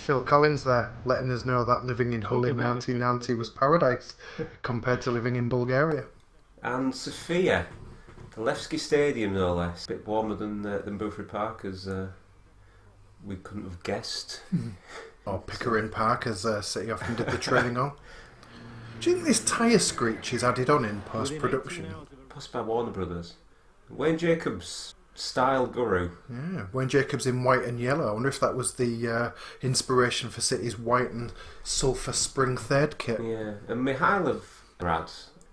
Phil Collins there, letting us know that living in Hull in 1990 was paradise compared to living in Bulgaria. And Sofia, the Levski Stadium no less. A bit warmer than Buford Park, as we couldn't have guessed. Or Pickering Park, as City often did the training on. Do you think this tyre screech is added on in post-production? Possibly by Warner Brothers. Wayne Jacobs, style guru. Yeah, Wayne Jacobs in white and yellow. I wonder if that was the inspiration for City's white and sulphur spring third kit. Yeah, and Mihailov Brad.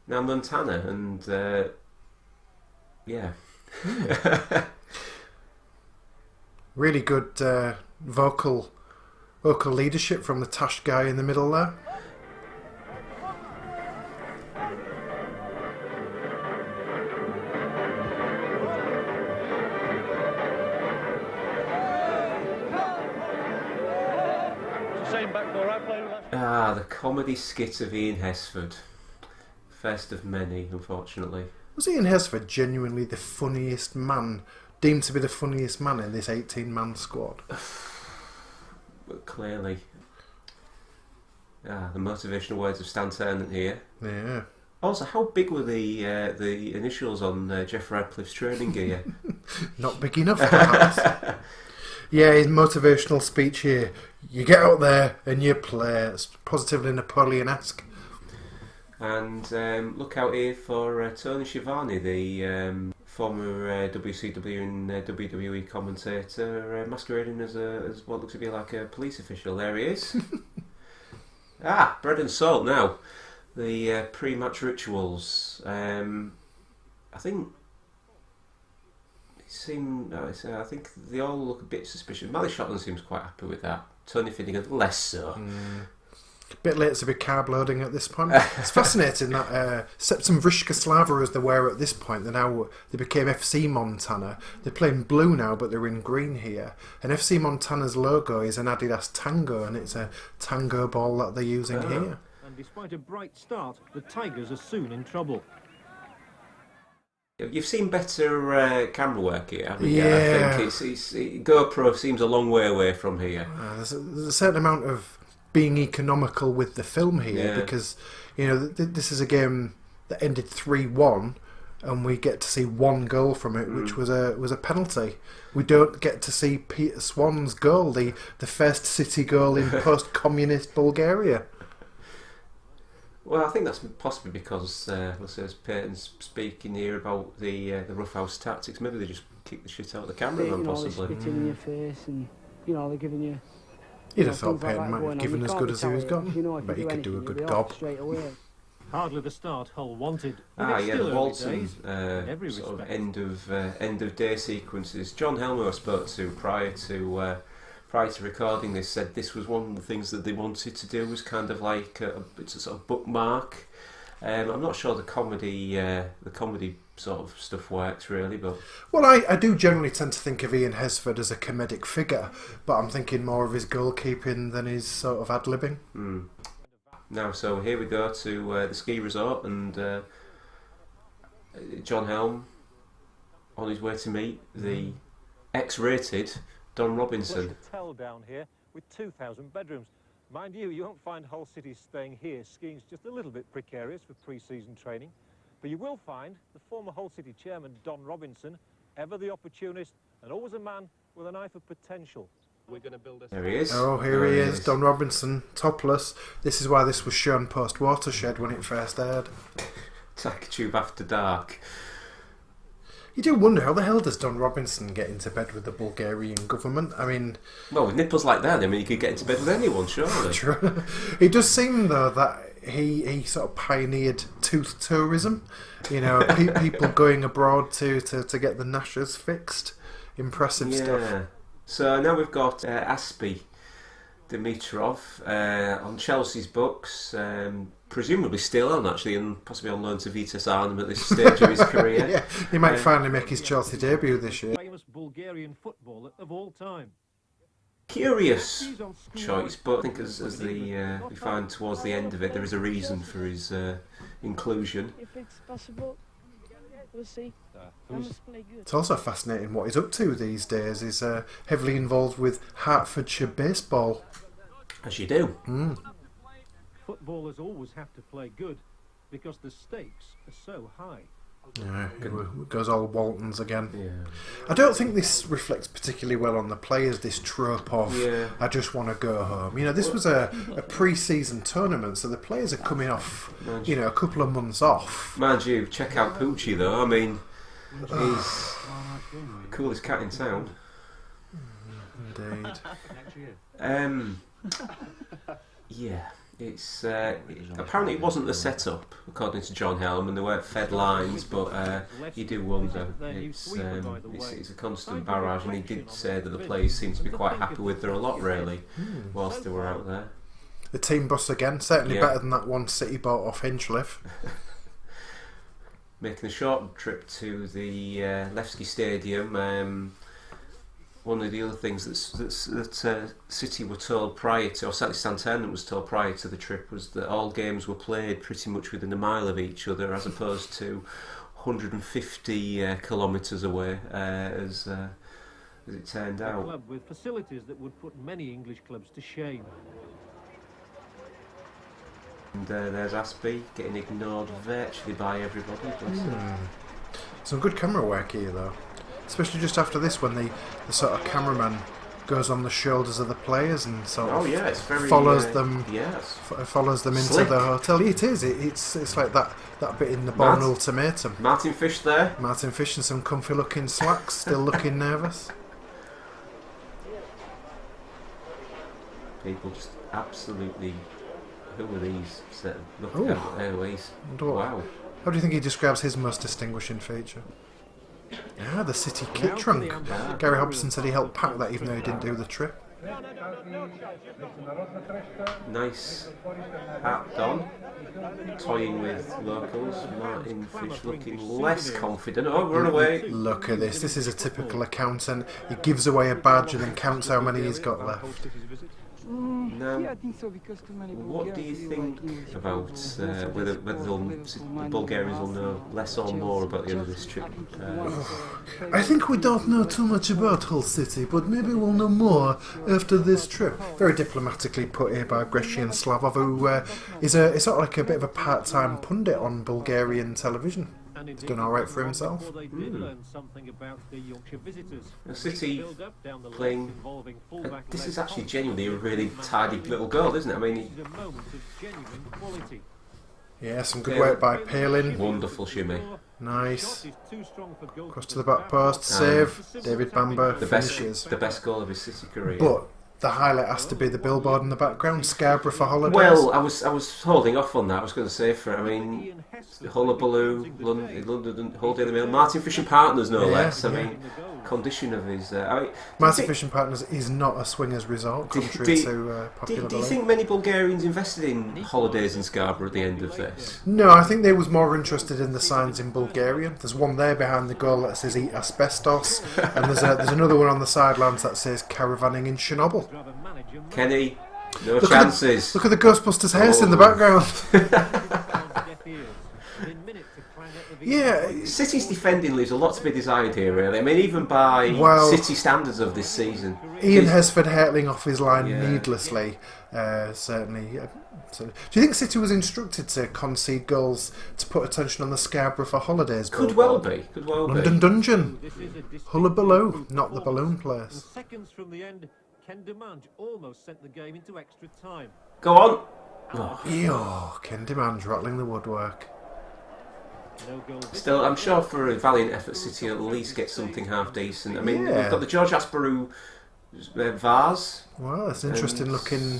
Now Montana, and yeah. Really good vocal leadership from the Tash guy in the middle there. The comedy skit of Ian Hesford. First of many, unfortunately. Was Ian Hesford genuinely the funniest man, deemed to be the funniest man in this 18-man squad? But clearly. The motivational words of Stan Ternant here. Yeah. Also, how big were the initials on Jeff Radcliffe's training gear? Not big enough, perhaps. Yeah, his motivational speech here. You get out there and you play. It's positively Napoleon-esque. And look out here for Tony Schiavone, the former WCW and WWE commentator, masquerading as what looks to be like a police official. There he is. Bread and salt now. The pre-match rituals. I think I think they all look a bit suspicious. Mally Shotland seems quite happy with that. Tony Finnegan, less so. A bit late to be carb loading at this point. It's fascinating that Septum Vrishka Slava, as they were at this point, they became FC Montana. They're playing blue now, but they're in green here. And FC Montana's logo is an Adidas Tango, and it's a tango ball that they're using here. And despite a bright start, the Tigers are soon in trouble. You've seen better camera work here, haven't you? Yeah. I think GoPro seems a long way away from here. There's a certain amount of being economical with the film here, because this is a game that ended 3-1, and we get to see one goal from it, which was a penalty. We don't get to see Peter Swan's goal, the first City goal in post-communist Bulgaria. Well, I think that's possibly because, as Peyton's speaking here about the roughhouse tactics, maybe they just kick the shit out of the cameraman, possibly. They're spitting in your face, and they're giving you. You'd have thought Peyton might have given as good as he was got, but he could do a good gob. Hardly the start Hull wanted. The Walton sort of end of day sequences. John Helmer I spoke to prior to recording this said this was one of the things that they wanted to do, was kind of like it's a sort of bookmark. I'm not sure the comedy sort of stuff works really, but I do generally tend to think of Ian Hesford as a comedic figure, but I'm thinking more of his goalkeeping than his sort of ad-libbing. Now, so here we go to the ski resort, and John Helm on his way to meet the X-rated Don Robinson. There's a hotel down here with 2,000 bedrooms. Mind you, you won't find Hull City staying here. Skiing's just a little bit precarious for pre-season training. But you will find the former Hull City chairman, Don Robinson, ever the opportunist and always a man with an eye for potential. We're going to build There he is. Oh, here he is, Don Robinson, topless. This is why this was shown post-Watershed when it first aired. TigerTube After Dark. You do wonder, how the hell does Don Robinson get into bed with the Bulgarian government? I mean... Well, with nipples like that, you could get into bed with anyone, surely. True. It does seem, though, that he sort of pioneered tooth tourism. People going abroad to get the gnashers fixed. Impressive stuff. So now we've got Aspie Dimitrov on Chelsea's books, presumably still on actually, and possibly on loan to Vitesse Arnhem at this stage of his career. Yeah, he might finally make his Chelsea debut this year. Famous Bulgarian footballer of all time. Curious choice, but I think as we find towards the end of it, there is a reason for his inclusion. If it's possible, we'll see. It's also fascinating what he's up to these days. He's heavily involved with Hertfordshire baseball. As you do. Footballers always have to play good because the stakes are so high. Yeah, it goes all Waltons again. Yeah. I don't think this reflects particularly well on the players, this trope of I just want to go home. You know, this was a pre-season tournament, so the players are coming off, you know, a couple of months off. Mind you, check out Poochie though. I mean, he's the coolest cat in town. Indeed. Yeah. It's apparently it wasn't the setup, according to John Helm, and there weren't fed lines, but you do wonder. It's a constant barrage, and he did say that the players seem to be quite happy with their lot, really, whilst they were out there. The team bus again, certainly better than that one City bought off Hinchliffe. Making a short trip to the Levski Stadium. One of the other things that City were told prior to, or certainly Santander was told prior to the trip, was that all games were played pretty much within a mile of each other, as opposed to 150 kilometres away, as it turned out. A club with facilities that would put many English clubs to shame. And there's Aspie getting ignored virtually by everybody. Some good camera work here, though. Especially just after this, when the sort of cameraman goes on the shoulders of the players and sort of it's very, follows them into Slick. the hotel. It is. It's like that bit in the Bourne Ultimatum. Martin Fish there. Martin Fish in some comfy looking slacks, still looking nervous. People just absolutely. Who are these? Look at Airways. Wow. How do you think he describes his most distinguishing feature? Yeah, the City kit trunk. Gary Hobson said he helped pack that even though he didn't do the trip. Nice hat on. Toying with locals. Martin Fish looking less confident. Oh, run away. Look at this. This is a typical accountant. He gives away a badge and then counts how many he's got left. Now, what do you think about whether the Bulgarians will know less or more about the end of this trip? I think we don't know too much about Hull City, but maybe we'll know more after this trip. Very diplomatically put here by Grecian Slavov, who is sort of like a bit of a part-time pundit on Bulgarian television. He's done alright for himself. City playing. This is actually genuinely a really tidy little goal, isn't it? I mean, yeah, some good work by Palin. Wonderful shimmy. Nice. Cross to the back post. Save. David Bamber finishes. The best goal of his City career. But the highlight has to be the billboard in the background, Scarborough for holidays. Well, I was holding off on that. I was going to say for it. I mean, Hullabaloo, London, Hull Daily Mail, Martin Fish and Partners, no less. I mean, condition of his. Martin Fish and Partners is not a swingers resort, contrary to popular Do you think many Bulgarians invested in holidays in Scarborough at the end of this? No, I think they was more interested in the signs in Bulgarian. There's one there behind the goal that says "Eat asbestos," and there's another one on the sidelines that says "Caravanning in Chernobyl." Kenny, no chances. Look at the Ghostbusters house in the background. Yeah, City's defending leaves a lot to be desired here, really. I mean, even by City standards of this season. Ian Hesford hurtling off his line needlessly, certainly. Do you think City was instructed to concede goals to put attention on the Scarborough for holidays? Could well be. London Dungeon, Hullabaloo, not the balloon place. Seconds from the end, Ken Demange almost sent the game into extra time. Go on. Ken Demange rattling the woodwork. Still, I'm sure for a valiant effort, City at least get something half decent. I mean, we've got the George Asparu vase. Well, it's an interesting looking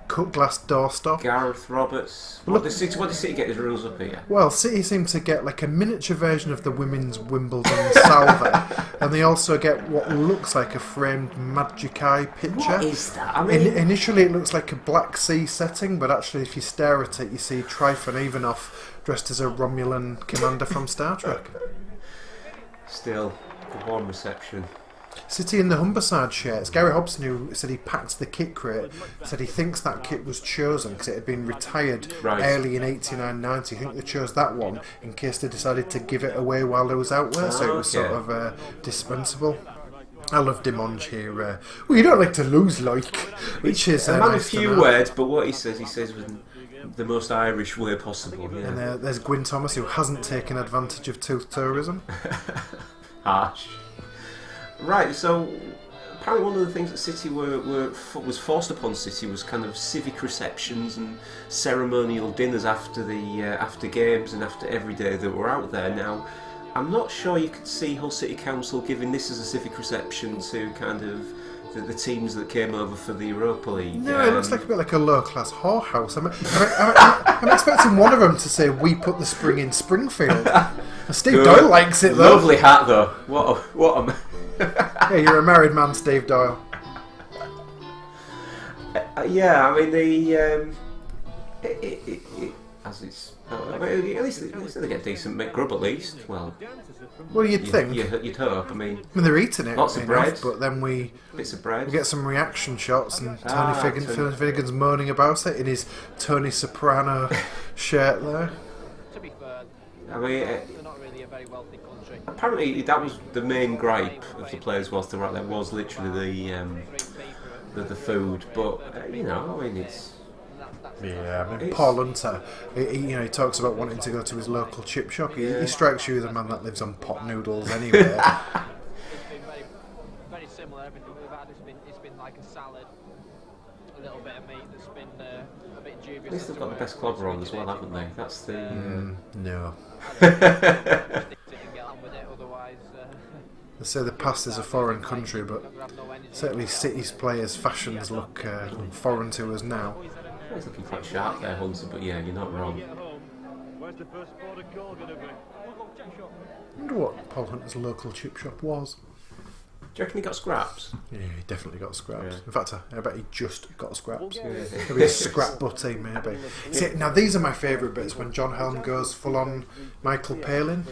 cut glass doorstop. Gareth Roberts. What does City get as runners up here? Well, City seem to get like a miniature version of the women's Wimbledon salver, and they also get what looks like a framed Magic Eye picture. What is that? I mean, initially it looks like a Black Sea setting, but actually if you stare at it, you see Tryphon Ivanov dressed as a Romulan commander from Star Trek. Still, a warm reception. City in the Humberside shirts. Gary Hobson, who said he packed the kit crate, said he thinks that kit was chosen because it had been retired early in 89-90. I think they chose that one in case they decided to give it away while they was out there, so it was sort of dispensable. I love Dimonge here. Well, you don't like to lose, like, which is a man nice of few words, but what he says with the most Irish way possible. Yeah. And there's Gwyn Thomas, who hasn't taken advantage of tooth tourism. Harsh. Right, so apparently one of the things that City was forced upon City was kind of civic receptions and ceremonial dinners after the after games and after every day that were out there. Now, I'm not sure you could see Hull City Council giving this as a civic reception to kind of the teams that came over for the Europa League. No, it looks like a bit like a low-class whorehouse. I'm expecting one of them to say, "We put the spring in Springfield." Steve Doyle likes it, though. Lovely hat, though. What a Yeah, you're a married man, Steve Doyle. Yeah, I mean as it's at least they get decent McGrub at least. Well, you'd think. You'd hope. I mean, they're eating it. Lots of bread, but then bits of bread. We get some reaction shots, and Tony Finnegan's moaning about it in his Tony Soprano shirt there. To be fair, I mean, they're not really a very wealthy country. Apparently, that was the main gripe of the players whilst they were out there, was literally the food. But you know, I mean, it's. Yeah, I mean, Paul Hunter, he talks about wanting to go to his local chip shop. He strikes you as a man that lives on pot noodles anyway. It's been very, very similar. Everything we've had, it's been like a salad, a little bit of meat that's been a bit dubious. At least they've got the best clobber on as well, haven't they? That's the... No. Otherwise, they say the past is a foreign country, but certainly City's players' fashions look foreign to us now. He's looking quite sharp there, Hunter, but yeah, you're not wrong. I wonder what Paul Hunter's local chip shop was. Do you reckon he got scraps? Yeah, he definitely got scraps. Yeah. In fact, I bet he just got scraps. Yeah. Maybe a scrap butty, maybe. See, now these are my favourite bits, when John Helm goes full on Michael Palin.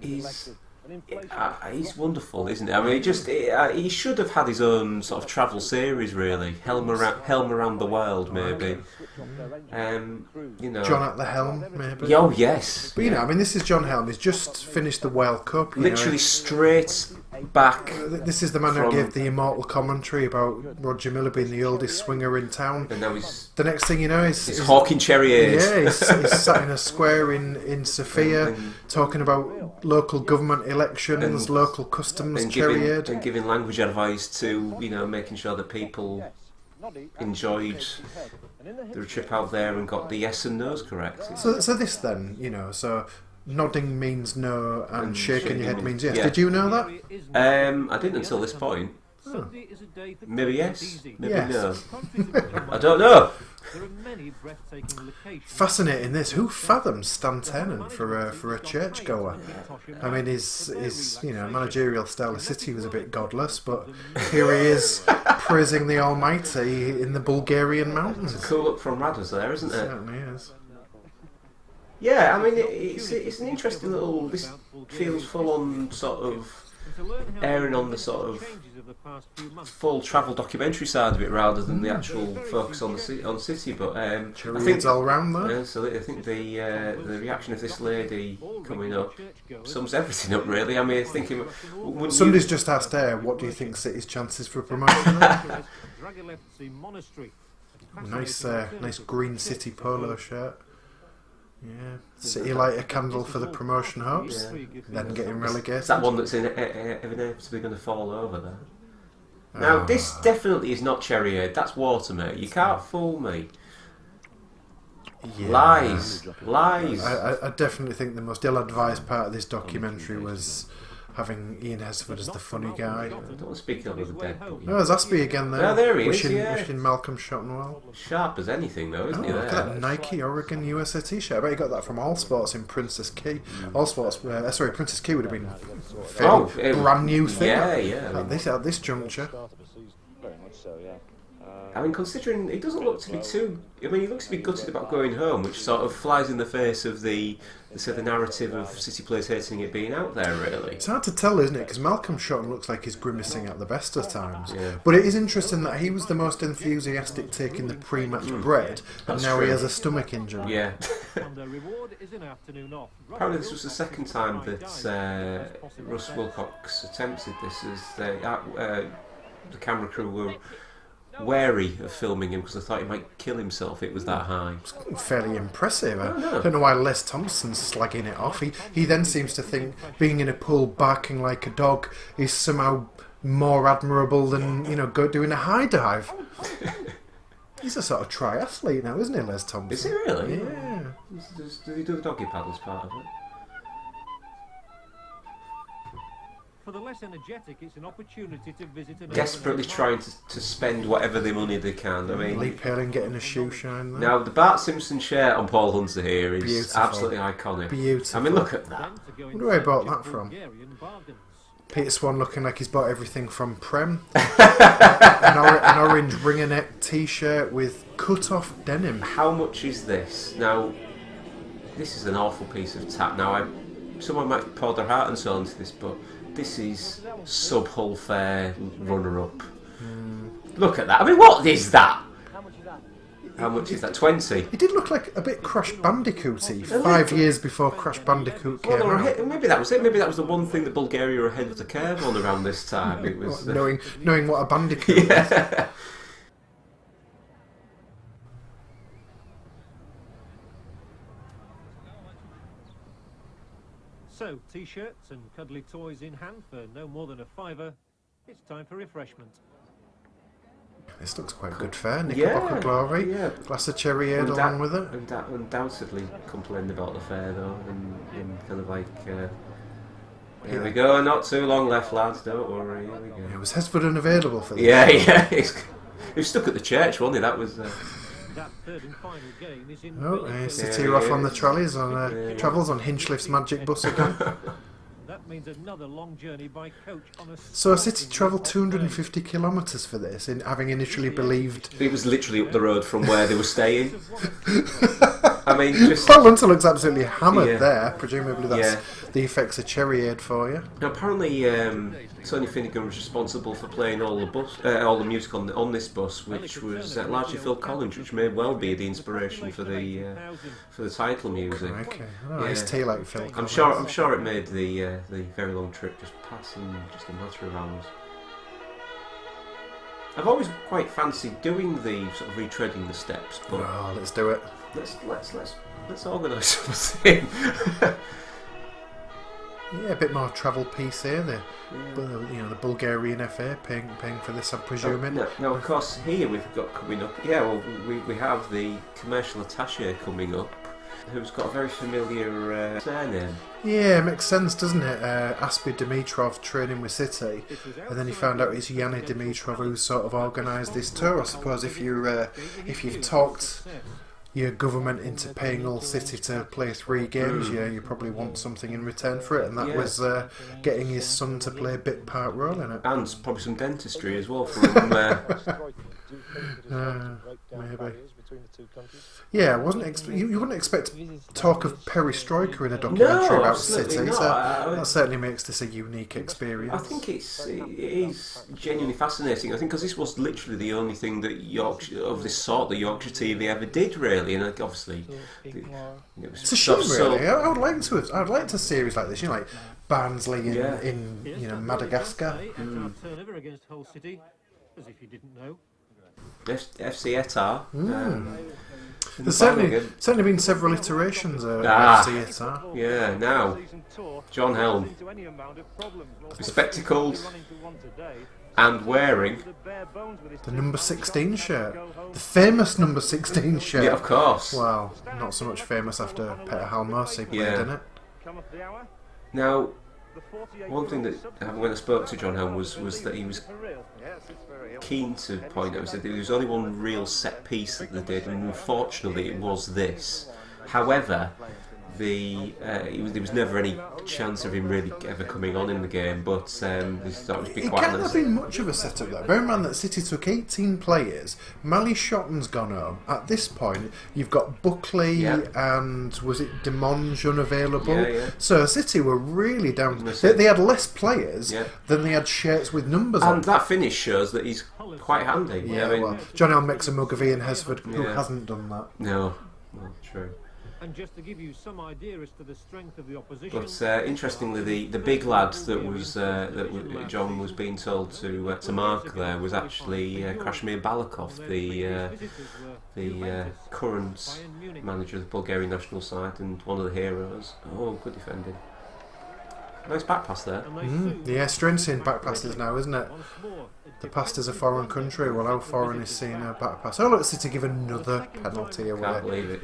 He's wonderful, isn't he? I mean, he should have had his own sort of travel series, really. Helm around the world, maybe. You know, John at the helm, maybe. Oh yes. But you know, I mean, this is John Helm. He's just finished the World Cup. Literally straight back. This is the man who gave the immortal commentary about Roger Miller being the oldest swinger in town. And now he's... The next thing you know, he's hawking cherry A's. Yeah, he's sat in a square in Sofia talking about local government elections, local customs, cherry aid. And giving language advice to, you know, making sure that people enjoyed the trip out there and got the yes and no's correct. So this then, you know, so nodding means no and shaking your head means yes. Yeah. Did you know that? I didn't until this point. Oh. Maybe yes, maybe yes. no. I don't know. Fascinating. This. Who fathoms Stan Tennant for a churchgoer? I mean, his managerial style of City was a bit godless, but here he is praising the Almighty in the Bulgarian mountains. It's a cool look from Radders there, isn't it? Certainly is. Yeah, I mean, it's an interesting little. This feels full on sort of airing on the sort of full travel documentary side of it rather than the actual focus on City. But I think it's all round there. So I think the reaction of this lady coming up sums everything up, really. I mean, thinking somebody's just asked what do you think City's chances for promotion are? Nice green City polo shirt. Yeah, City light a candle for the promotion hopes, then getting relegated. Is that one that's inevitably going to fall over there? Now, this definitely is not cherry aid. That's water, mate. You can't fool me. Yeah. Lies. I definitely think the most ill-advised part of this documentary was having Ian Hesford as the funny guy. I don't want to speak over the dead. But there's Aspie again there. Oh, there he wishing, is, wishing Malcolm shot well. Sharp as anything, though, isn't he? Look at that Nike Oregon USA t-shirt. I bet he got that from All Sports in Princess Key. Princess Key would have been a fairly brand new thing Yeah. at this juncture. Very much so, yeah. I mean, considering he doesn't look to be too... I mean, he looks to be gutted about going home, which sort of flies in the face of the narrative of City players hating it being out there, really. It's hard to tell, isn't it? Because Malcolm Shotton looks like he's grimacing at the best of times. Yeah. But it is interesting that he was the most enthusiastic taking the pre-match bread, and That's now true. he has a stomach injury. Yeah. And the reward is an afternoon off. Apparently this was the second time that Russ Wilcox attempted this, as the camera crew were wary of filming him because they thought he might kill himself. It was that high. Fairly impressive. I know. don't know why Les Thompson's slagging it off. He then seems to think being in a pool barking like a dog is somehow more admirable than, you know, doing a high dive. He's a sort of triathlete now, isn't he, Les Thompson? Is he really? Yeah. Does he do the doggy paddles part of it? For the less energetic, it's an opportunity to visit an Desperately trying to spend whatever the money they can. I mean, Lee Palin getting a shoe shine there. now the Bart Simpson shirt on Paul Hunter here is Beautiful. absolutely iconic. Beautiful. I mean, look at that. Where do I bought that from? Peter Swan looking like he's bought everything from Prem. an orange ringer neck t-shirt with cut-off denim. How much is this? Now, this is an awful piece of tap. Now, someone might pour their heart and soul into this, but this is sub-hull fare runner-up. Look at that. I mean, what is that? How much is that? 20? It did look like a bit Crash Bandicooty 5 years before Crash Bandicoot came out. Maybe that was it. Maybe that was the one thing that Bulgaria were ahead of the curve on around this time. It was Knowing what a bandicoot is. yeah. So, t-shirts and cuddly toys in hand for no more than a £5. It's time for refreshment. This looks quite good fare. Knickerbocker Glory. Yeah. Glass of cherry ale along with it. Undoubtedly complained about the fare though, and kind of like, here we go, not too long left, lads, don't worry, here we go. It was Hesford unavailable for this. Yeah. He was stuck at the church, wasn't he? That was... That third and final game is in City are off on the trolleys on travels on Hinchliffe's magic bus again. That means another long journey by coach on a So City travelled 250 kilometres for this, in having initially believed. It was literally up the road from where they were staying. I mean, just... Paul Hunter looks absolutely hammered Yeah. there. Presumably that's Yeah. the effects of cherry aid for you. Now, apparently, Tony Finnegan was responsible for playing all the music on this bus, which was largely Phil Collins, which may well be the inspiration for the title music. Okay, nice tea like Phil. I'm sure it made the very long trip just pass in just a matter of hours. I've always quite fancied doing the sort of retreading the steps, but Oh, let's do it. let's organise something. Yeah, a bit more travel piece here. The Bulgarian FA paying for this, I'm presuming. Now, of course, here we've got coming up. Yeah, well, we have the commercial attaché coming up, who's got a very familiar surname. Yeah, it makes sense, doesn't it? Aspie Dimitrov training with City, and then he found out it's Yanni Dimitrov who sort of organised this tour. I suppose if you've talked your government into paying Hull City to play 3 games, you probably want something in return for it, and that was getting his son to play a bit part role in it. And probably some dentistry as well from maybe. Yeah, you wouldn't expect talk of perestroika in a documentary about City. not. So that certainly makes this a unique experience. I think it is genuinely fascinating. I think because this was literally the only thing that Yorkshire of this sort that Yorkshire TV ever did, really, and obviously it was It's a shame, really. I would like to series like this, like Barnsley in Madagascar. Turnover against Hull City, as if you didn't know. FC Etar. There's certainly been several iterations of FC Etar. Yeah, now John Helm, bespectacled and wearing the number 16 shirt, the famous number 16 shirt. Yeah, of course. Well, not so much famous after Peter Halmosi played in it. Now, one thing that when I spoke to John Helm was that he was keen to point out that there was only one real set piece that they did, and unfortunately it was this. However, there was never any chance of him really ever coming on in the game, but we thought it would be It quite can't nice. have been much of a setup there. Bear in mind that City took 18 players. Mally Shotton's gone home. At this point, you've got Buckley Yeah. and was it Demonge unavailable? Yeah, yeah. So City were really down. That's They, it. they had less players Yeah. than they had shirts with numbers on. And that finish shows that he's quite handy. Yeah, I mean, well, John L. makes a mug of Ian Hesford, who Yeah. hasn't done that. no, well, true. And just to give you some idea as to the strength of the opposition. But interestingly, the big lad John was being told to mark there was actually Krasmir Balakov, the current manager of the Bulgarian national side and one of the heroes. Oh, good defending. Nice back pass there. Yeah, strange seeing back passes now, isn't it? The past is a foreign country. Well, how foreign is seeing a back pass? Oh, look, City give another penalty Can't away. believe it.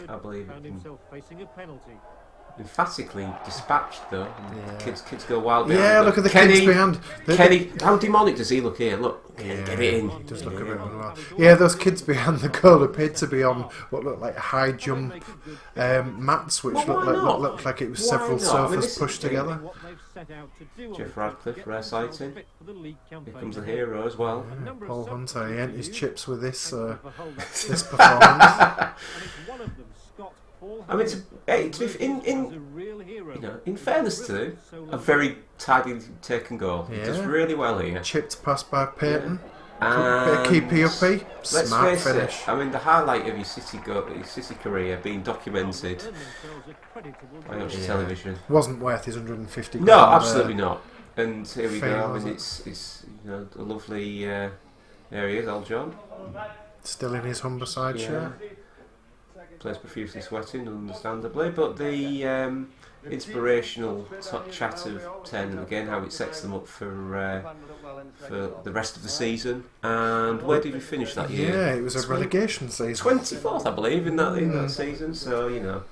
Can't believe Found it. himself facing a penalty. Emphatically dispatched though. Yeah. Kids go wild behind. Yeah, but look at the Kenny, kids behind. Kenny, how demonic does he look here? Look, Yeah, get it in. he does look a bit unwell. Yeah, those kids behind the goal appeared to be on what looked like high jump mats, which Well, why not? looked like it was Why several not? I mean, sofas this pushed is- together. What they've set out to do on Jeff the Radcliffe, pitch, rare get themselves sighting. fit for the league Here campaign comes the ahead. hero as well. A number of Paul Hunter, he substitutes earned his for chips with this and for hold that this field. performance. And it's one of them, Scott Paul I mean, Hunter, in is a real hero. you know, in fairness to a very tidy taken goal. He does Yeah. really well here. Chipped past by Payton. Bit And of keepy uppy. let's Smart face finish. it. I mean, the highlight of your City career being documented Earned themselves a creditable by draw. Ocean Yeah. Television. Wasn't worth his 150 No, grand, absolutely not. And here we fail, go. I was mean, it? it's you know a lovely. There he is, old John. Still in his Humberside Yeah. shirt. Plays profusely sweating, understandably, but the inspirational chat of 10 and again how it sets them up for the rest of the season. And where did we finish that year? Yeah, it was a relegation season. 24th, I believe, in that season. So you know,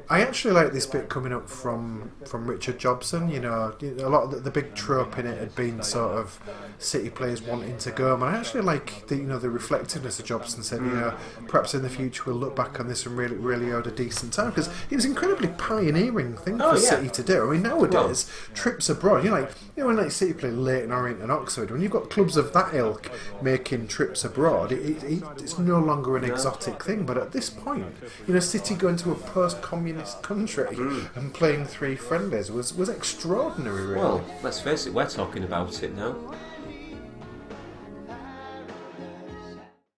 I actually like this bit coming up from Richard Jobson. You know, a lot of the big trope in it had been sort of City players wanting to go, and I actually like the reflectiveness of Jobson saying, you know, perhaps in the future we'll look back on this and really owed a decent time, because it was an incredibly pioneering thing for City to do. I mean, nowadays trips abroad, when like City play Leyton Orient and Oxford, when you've got clubs of that ilk making trips abroad, it's no longer an exotic thing. But at this point, City going to a post-communist country and playing 3 friendlies was extraordinary, really. well, let's face it, we're talking about it now.